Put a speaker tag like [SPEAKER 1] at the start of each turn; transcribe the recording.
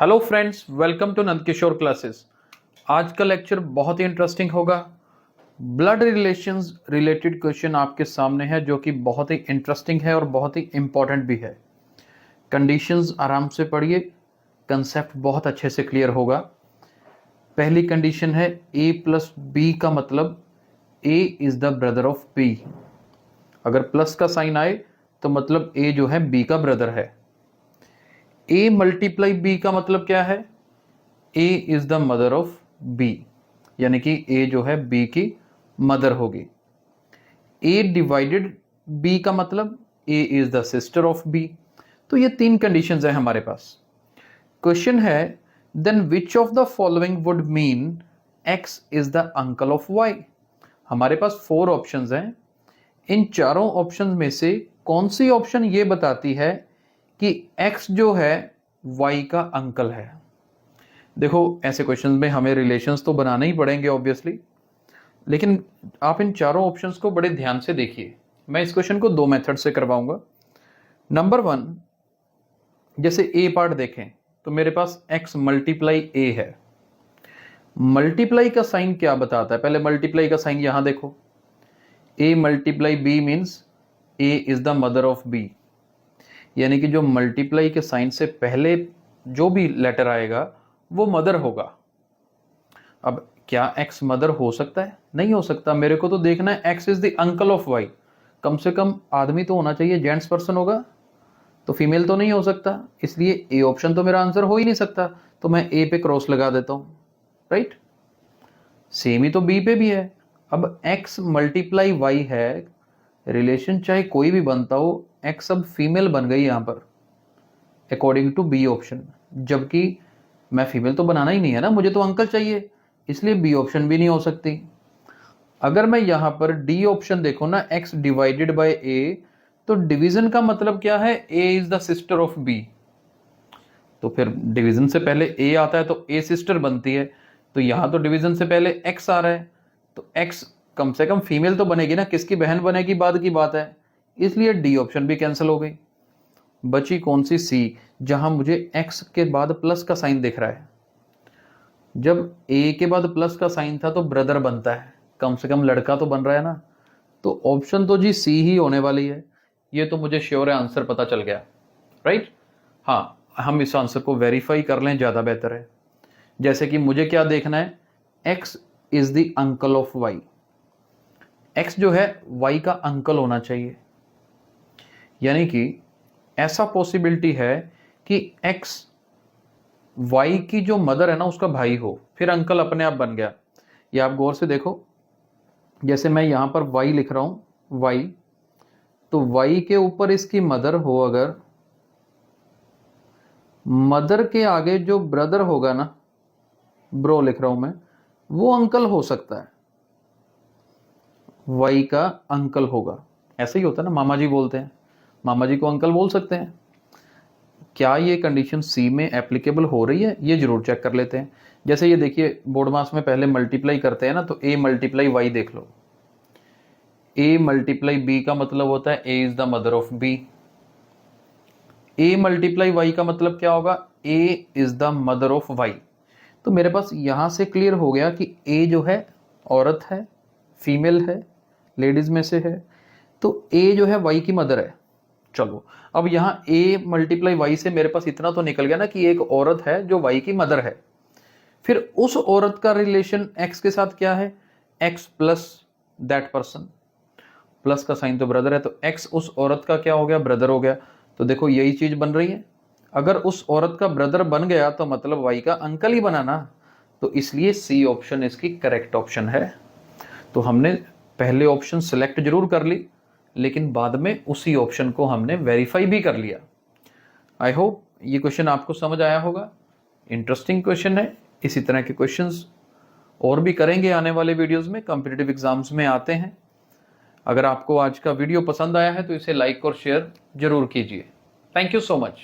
[SPEAKER 1] Hello friends, welcome to Nand Kishore classes. आज का lecture बहुत ही इंटरेस्टिंग होगा। ब्लड रिलेशंस रिलेटेड क्वेश्चन आपके सामने है जो कि बहुत ही इंटरेस्टिंग है और बहुत ही इंपॉर्टेंट भी है। कंडीशंस आराम से पढ़िए, कंसेप्ट बहुत अच्छे से क्लियर होगा। पहली कंडीशन है ए प्लस बी का मतलब A is the brother of B. अगर प्लस का साइन आए तो मतलब ए जो है बी का ब्रदर है। ए मल्टीप्लाई बी का मतलब क्या है? A is the mother of B, यानी कि ए जो है बी की मदर होगी। ए डिवाइडेड बी का मतलब A is the sister of B. तो ये तीन कंडीशंस है हमारे पास। क्वेश्चन है then which of the following would mean X is the uncle of Y. हमारे पास 4 ऑप्शंस हैं। इन चारों ऑप्शंस में से कौन सी ऑप्शन ये बताती है कि x जो है y का अंकल है? देखो, ऐसे क्वेश्चंस में हमें रिलेशंस तो बनाने ही पड़ेंगे ऑब्वियसली, लेकिन आप इन चारों ऑप्शंस को बड़े ध्यान से देखिए। मैं इस क्वेश्चन को 2 मेथड से करवाऊंगा। नंबर 1, जैसे a पार्ट देखें तो मेरे पास x मल्टीप्लाई a है। मल्टीप्लाई का साइन क्या बताता है? पहले मल्टीप्लाई का साइन यहां देखो, a multiply b means a is the mother of b, यानी कि जो मल्टीप्लाई के साइन से पहले जो भी लेटर आएगा वो मदर होगा। अब क्या x मदर हो सकता है? नहीं हो सकता। मेरे को तो देखना है x is the uncle of y। कम से कम आदमी तो होना चाहिए, जेंट्स पर्सन होगा, तो फीमेल तो नहीं हो सकता। इसलिए ए ऑप्शन तो मेरा आंसर हो ही नहीं सकता, तो मैं ए पे क्रॉस लगा देता हूं। राइट, सेम ही तो बी पे भी है। अब x मल्टीप्लाई y है, रिलेशन चाहे कोई भी बनता हो, x अब फीमेल बन गई यहां पर अकॉर्डिंग टू बी ऑप्शन, जबकि मैं फीमेल तो बनाना ही नहीं है ना, मुझे तो अंकल चाहिए, इसलिए बी ऑप्शन भी नहीं हो सकती। अगर मैं यहां पर डी ऑप्शन देखो ना, x डिवाइडेड बाय a, तो डिवीजन का मतलब क्या है? a is the sister of b। तो फिर डिवीजन से पहले a आता है तो a सिस्टर बनती है, तो यहां तो डिवीजन से पहले x आ रहा है, तो x कम से कम फीमेल तो बनेगी ना, किसकी बहन बनेगी बाद की बात है। इसलिए डी ऑप्शन भी कैंसिल हो गई। बची कौन सी? सी, जहां मुझे x के बाद प्लस का साइन दिख रहा है। जब a के बाद प्लस का साइन था तो ब्रदर बनता है, कम से कम लड़का तो बन रहा है ना, तो ऑप्शन तो जी सी ही होने वाली है। ये तो मुझे श्योर है, आंसर पता चल गया। राइट, हाँ, हम इस आंसर को वेरीफाई कर लें, ज्यादा बेहतर है। जैसे कि मुझे क्या देखना है? x is the uncle of y। x जो है y का अंकल होना चाहिए, यानी कि ऐसा पॉसिबिलिटी है कि x y की जो मदर है ना उसका भाई हो, फिर अंकल अपने आप बन गया। ये आप गौर से देखो, जैसे मैं यहां पर y लिख रहा हूं, y, तो y के ऊपर इसकी मदर हो, अगर मदर के आगे जो ब्रदर होगा ना, ब्रो लिख रहा हूं मैं, वो अंकल हो सकता है, y का अंकल होगा। ऐसे ही होता है ना, मामा जी बोलते हैं, मामा जी को अंकल बोल सकते हैं। क्या ये कंडीशन सी में एप्लीकेबल हो रही है? ये जरूर चेक कर लेते हैं। जैसे ये देखिए, बोर्ड मास में पहले मल्टीप्लाई करते हैं ना, तो a मल्टीप्लाई वाई देख लो। a मल्टीप्लाई बी का मतलब होता है a is the mother of b। a multiply y का मतलब क्या होगा? a is the mother of y। तो मेरे पास यहां से क्लियर हो गया कि a जो है औरत है, फीमेल है, लेडीज में से है, तो a जो है y की मदर है। चलो, अब यहां a मल्टीप्लाई वाई से मेरे पास इतना तो निकल गया ना कि एक औरत है जो y की मदर है। फिर उस औरत का रिलेशन x के साथ क्या है? x plus that person, plus का साइन तो ब्रदर है, तो x उस औरत का क्या हो गया? ब्रदर हो गया। तो देखो यही चीज बन रही है, अगर उस औरत का ब्रदर बन गया तो मतलब y का अंकल ही बना ना, तो इसलिए सी ऑप्शन इसकी करेक्ट ऑप्शन है। तो हमने पहले ऑप्शन सेलेक्ट जरूर कर ली, लेकिन बाद में उसी ऑप्शन को हमने वेरीफाई भी कर लिया। आई होप ये क्वेश्चन आपको समझ आया होगा। इंटरेस्टिंग क्वेश्चन है। इसी तरह के क्वेश्चंस और भी करेंगे आने वाले वीडियोस में, कॉम्पिटिटिव एग्जाम्स में आते हैं। अगर आपको आज का वीडियो पसंद आया है तो इसे लाइक और शेयर जरूर कीजिए। Thank you so much.